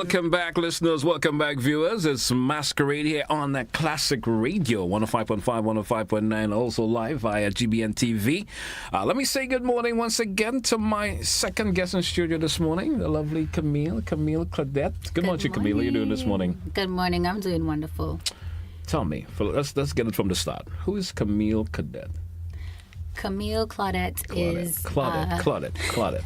Welcome back, listeners. Welcome back, viewers. It's Masquerade here on the Classic Radio, 105.5, 105.9, also live via GBN TV. Let me say good morning once again to my second guest in studio this morning, the lovely Camille Claudette. Good morning, Camille. How are you doing this morning? Good morning. I'm doing wonderful. Tell me, let's get it from the start. Who is Camille Claudette? Camille Claudette is Claudette.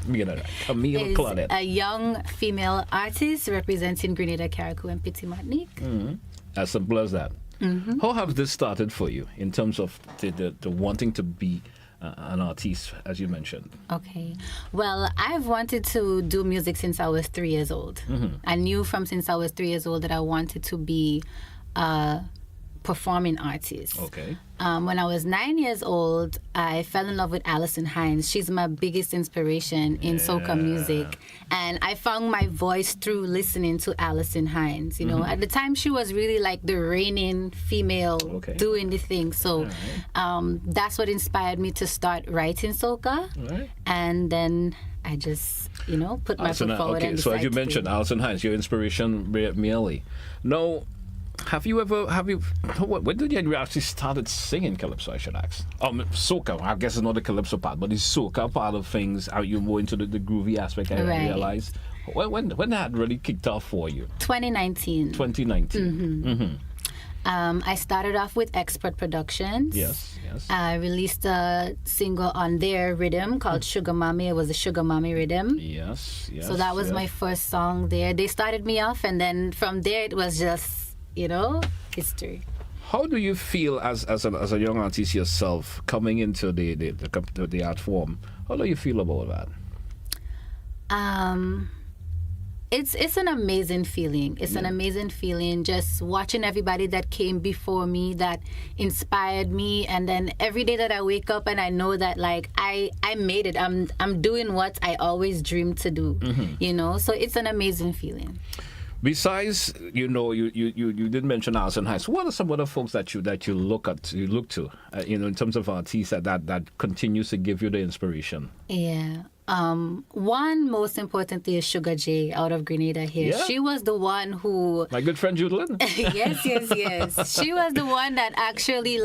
You get it right. Camille Claudette, a young female artist representing Grenada, Carriacou, and Petit Martinique. Mm-hmm. As simple as that. Mm-hmm. How have this started for you in terms of the wanting to be an artiste, as you mentioned? Okay. Well, I've wanted to do music since I was 3 years old. Mm-hmm. I knew since I was 3 years old that I wanted to be a performing artist. Okay. When I was 9 years old, I fell in love with Alison Hinds. She's my biggest inspiration in soca music. And I found my voice through listening to Alison Hinds. You know, at the time, she was really like the reigning female doing the thing. So that's what inspired me to start writing soca. Right. And then I just, put my foot forward. Okay, so as you mentioned, Alison Hinds, your inspiration, merely. Now, when did you actually started singing calypso, I should ask? Soca, I guess it's not the calypso part, but the soca part of things, how you more into the groovy aspect, I realized. When that really kicked off for you? 2019. 2019. Mm-hmm. Mm-hmm. I started off with Expert Productions. Yes. I released a single on their rhythm called Sugar Mommy. It was a Sugar Mommy rhythm. Yes. So that was my first song there. They started me off, and then from there it was just history. How do you feel as a young artist yourself coming into the art form? How do you feel about that? It's an amazing feeling. It's an amazing feeling just watching everybody that came before me that inspired me, and then every day that I wake up and I know that like I made it. I'm doing what I always dreamed to do. Mm-hmm. So it's an amazing feeling. Besides, you did mention Alison Hinds. What are some other folks that you look to, in terms of artists that continues to give you the inspiration? Yeah. One most importantly is Sugar J out of Grenada here. Yeah. She was the one who... My good friend Judelin? Yes. She was the one that actually,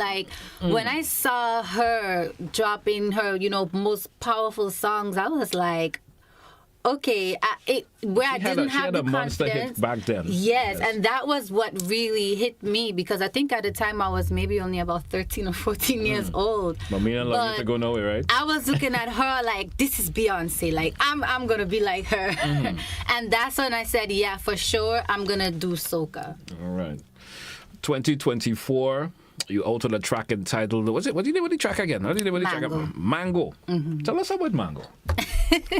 when I saw her dropping her, most powerful songs, I was like, okay, I didn't have the monster hit back then. Yes, and that was what really hit me, because I think at the time I was maybe only about 13 or 14 years old. But me and love to go nowhere, right? I was looking at her like, this is Beyonce. Like, I'm going to be like her. Mm-hmm. And that's when I said, yeah, for sure, I'm going to do soca. All right. 2024. You altered a track entitled, what did you name the track again? Mango. Mm-hmm. Tell us about Mango.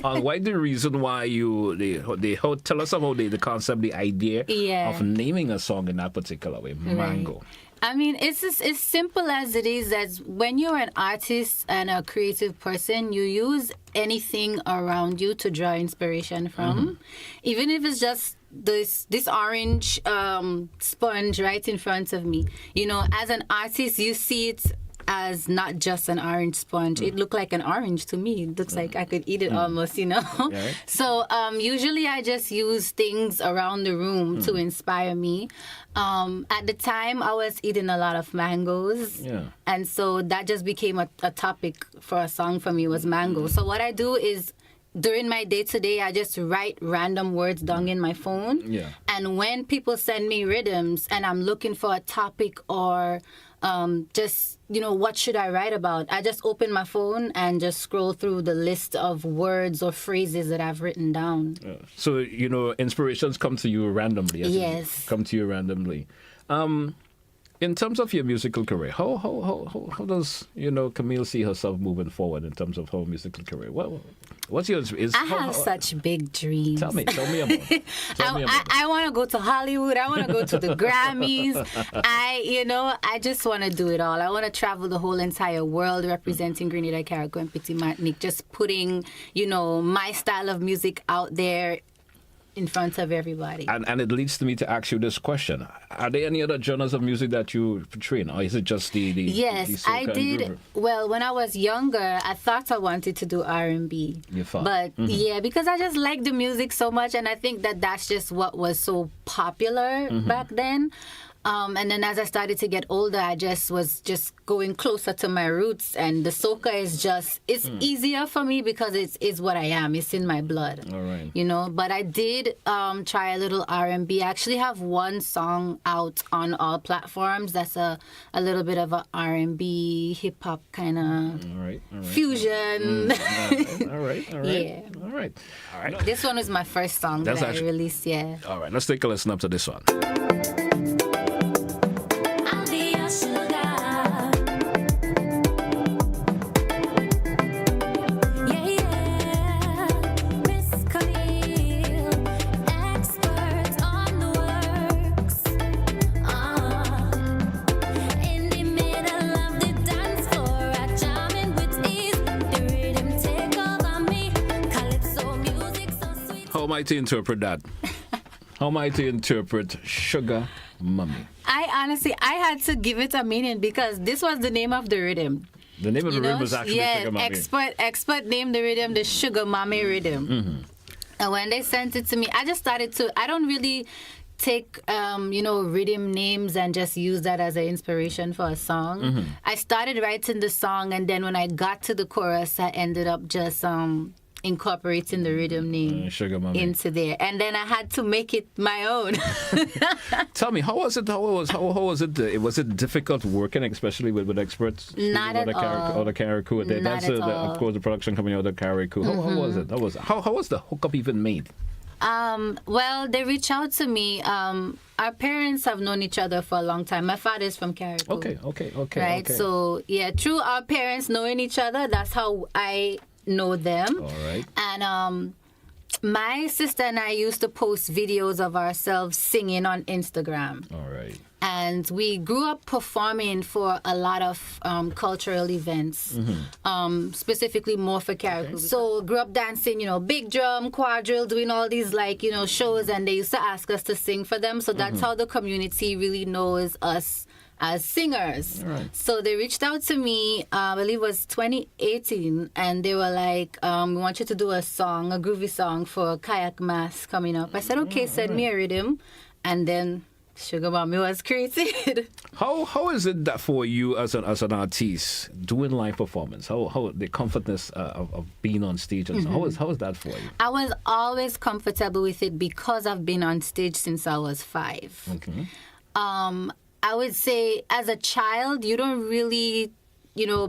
Why the reason why tell us about the concept, the idea of naming a song in that particular way, Mango. I mean, it's as simple as it is. As when you're an artist and a creative person, you use anything around you to draw inspiration from, even if it's just this orange sponge right in front of me. As an artist, you see it as not just an orange sponge. It looked like an orange to me. It looks like I could eat it almost, Yeah. So usually I just use things around the room to inspire me. At the time, I was eating a lot of mangoes. Yeah. And so that just became a topic for a song for me, was mango. So what I do is, during my day-to-day, I just write random words down in my phone. Yeah. And when people send me rhythms and I'm looking for a topic or what should I write about, I just open my phone and just scroll through the list of words or phrases that I've written down. So, inspirations come to you randomly. Yes. Come to you randomly. In terms of your musical career, how does Camille see herself moving forward in terms of her musical career? What's yours? I have such big dreams. Tell me about it. I want to go to Hollywood. I want to go to the Grammys. I just want to do it all. I want to travel the whole entire world representing Grenada, Carriacou, and Petit Martinique. Just putting, my style of music out there in front of everybody. And it leads to me to ask you this question. Are there any other genres of music that you portray in, or is it just the Yes, the soca I and did. groove? Well, when I was younger, I thought I wanted to do R&B. You thought? But yeah, because I just liked the music so much, and I think that that's just what was so popular back then. And then as I started to get older, I just was just going closer to my roots, and the soca is just, it's easier for me because it's what I am. It's in my blood. All right. You know, but I did try a little R&B. I actually have one song out on all platforms that's a little bit of a R&B, hip-hop kind of All right. fusion. All right. Yeah. All right. This one was my first song That's that actually- I released, yeah. All right. Let's take a listen up to this one. I'll be your sugar. Yeah, yeah. Miss Camille, expert on the works. In the middle of the dance floor, I jamming with ease. The rhythm take over me. Calypso music so sweet. How am I to interpret that? How am I to interpret Sugar Mummy? I had to give it a meaning because this was the name of the rhythm. The name of the rhythm was actually Sugar Mummy. Expert named the rhythm the Sugar Mommy rhythm. And when they sent it to me, I just started to, I don't really take, rhythm names and just use that as an inspiration for a song. I started writing the song, and then when I got to the chorus, I ended up just incorporating the rhythm name Sugar Mummy. into there. And then I had to make it my own. Tell me, how was it? How was it? Was it difficult working, especially with experts? Not at all. Or the Carriacou. Not That's at of all. course the production company of the Carriacou. How was it? How was the hookup even made? Well, they reached out to me. Our parents have known each other for a long time. My father's from Carriacou. Okay. Right? Okay. So, yeah, through our parents knowing each other, that's how I know them. All right. And my sister and I used to post videos of ourselves singing on Instagram. All right. And we grew up performing for a lot of cultural events, specifically more for Carriacou. So grew up dancing, big drum, quadrille, doing all these shows, and they used to ask us to sing for them. So that's how the community really knows us as singers. All right. So they reached out to me, I believe it was 2018, and they were like, we want you to do a groovy song for Kayak Mass coming up. I said, okay, send me a rhythm. And then Sugar Mommy was created. How is it that for you as an artist doing live performance? How the comfortness of being on stage and how is that for you? I was always comfortable with it because I've been on stage since I was 5. Okay. I would say as a child, you don't really,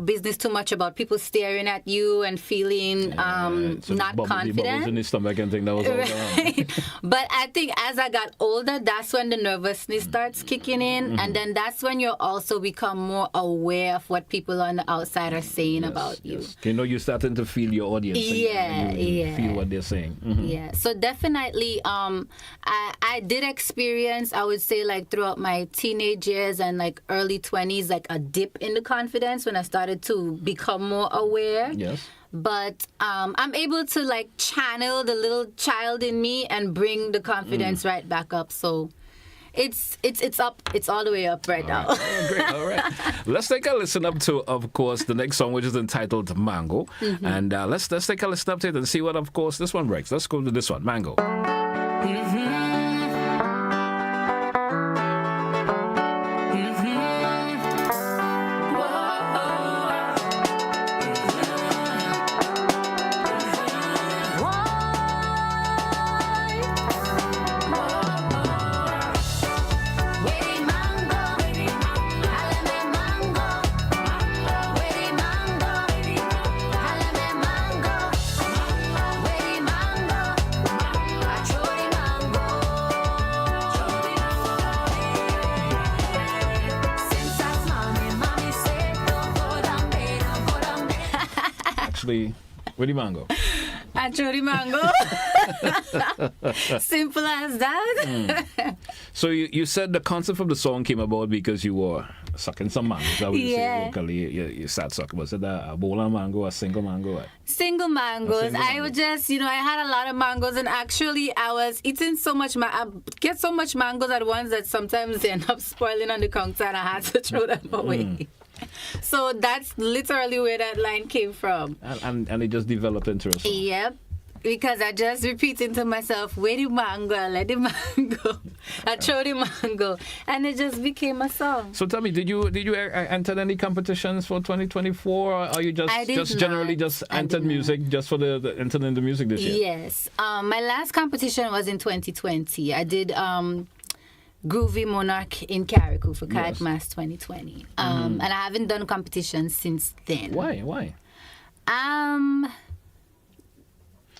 business too much about people staring at you and feeling So not bubbles confident. in his stomach and thing that was all going on. Right. But I think as I got older, that's when the nervousness starts kicking in. And then that's when you also become more aware of what people on the outside are saying about you. Yes. You're starting to feel your audience. and you feel what they're saying. Yeah, so definitely, I did experience, I would say, like throughout my teenage years and like early 20s, like a dip in the confidence when I started to become more aware. Yes. But I'm able to like channel the little child in me and bring the confidence right back up. So it's up. It's all the way up right now. Oh, great. All right. Let's take a listen up to, of course, the next song, which is entitled Mango. And let's take a listen up to it and see what, of course, this one breaks. Let's go to this one, Mango. Actually, Willy Mango. And Chori Mango. Simple as that. So you said the concept of the song came about because you were sucking some mangoes. That would you say Yeah. locally. You sat sucking. Was it a bowl of mango, a single mango? Single mangoes. single I mango. would just, I had a lot of mangoes, and actually I was eating so much. I get so much mangoes at once that sometimes they end up spoiling on the counter, and I had to throw them away. So that's literally where that line came from. And it just developed into a song. Yep. Because I just repeating to myself, where the mango, I let the mango, I throw the mango, and it just became a song. So tell me, did you enter any competitions for 2024, or are you I did just generally not. just I entered did music just for the entered into music this year? Yes. My last competition was in 2020. I did Groovy Monarch in Carriacou for Kayak Yes. Mass 2020. And I haven't done competitions since then. Why?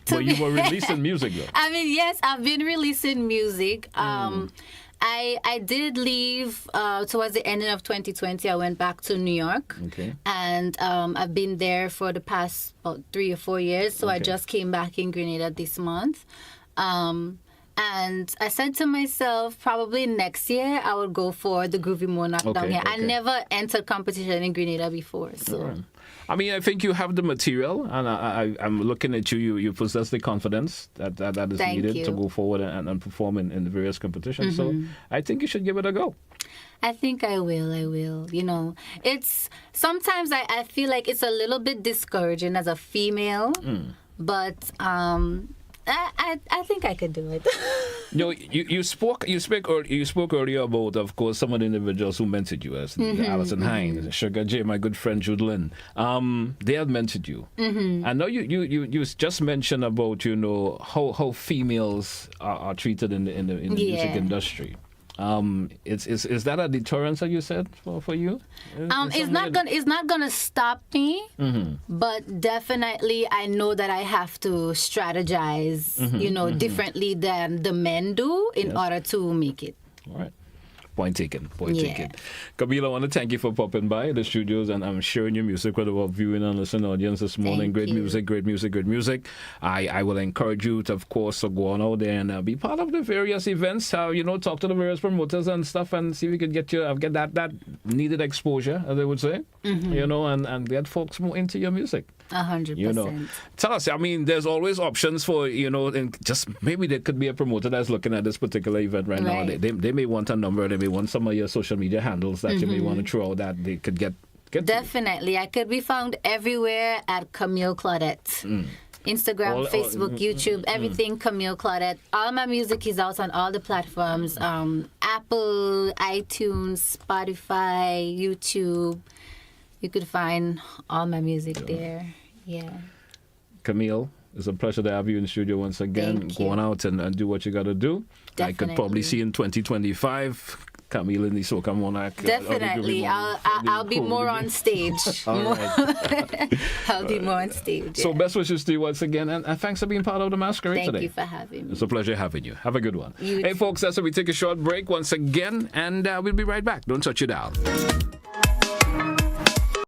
To Well, you be- were releasing music though. I mean, yes, I've been releasing music. I did leave towards the ending of 2020. I went back to New York. Okay. And I've been there for the past about 3 or 4 years. So I Okay. just came back in Grenada this month. And I said to myself, probably next year I would go for the Groovy Monarch down Okay, here. I okay. never entered competition in Grenada before. So I mean, I think you have the material, and I'm looking at you. You possess the confidence that is Thank needed to you. go forward and perform in the various competitions. So I think you should give it a go. I think I will. It's sometimes I feel like it's a little bit discouraging as a female, but I think I could do it. You spoke earlier about, of course, some of the individuals who mentored you, as Alison Hines, Sugar J, my good friend Jude Lynn. They had mentored you. I know you just mentioned about how females are treated in the music Yeah. industry. Is that a deterrence that you said for you? It's not gonna stop me, but definitely I know that I have to strategize, differently than the men do in order to make it. All right. Point taken. Yeah. Camille, I want to thank you for popping by the studios and I'm sharing your music with our viewing and listening audience this morning. Thank you. Great music. I will encourage you to, of course, to go on out there and be part of the various events. Talk to the various promoters and stuff and see if we could get that needed exposure, as they would say. And get folks more into your music. 100%. Tell us, I mean, there's always options for, and just maybe there could be a promoter that's looking at this particular event right now. Right. They may want a number, they may want some of your social media handles that you may want to throw out that they could get to. Definitely. I could be found everywhere at Camille Claudette. Instagram, Facebook, YouTube, everything Camille Claudette. All my music is out on all the platforms. Apple, iTunes, Spotify, YouTube. You could find all my music there. Yeah. Camille, it's a pleasure to have you in the studio once again. Thank Go you. on out and do what you got to do. I could probably Definitely. see in 2025 Camille in the Soca Monarch. Definitely. I'll be more on stage. All right. I'll be more on stage. So yeah. best wishes to you once again, and thanks for being part of the Masquerade Thank today. you for having me. It's a pleasure having you. Have a good one. You Hey, too. folks, that's where we take a short break once again, and we'll be right back. Don't touch it down.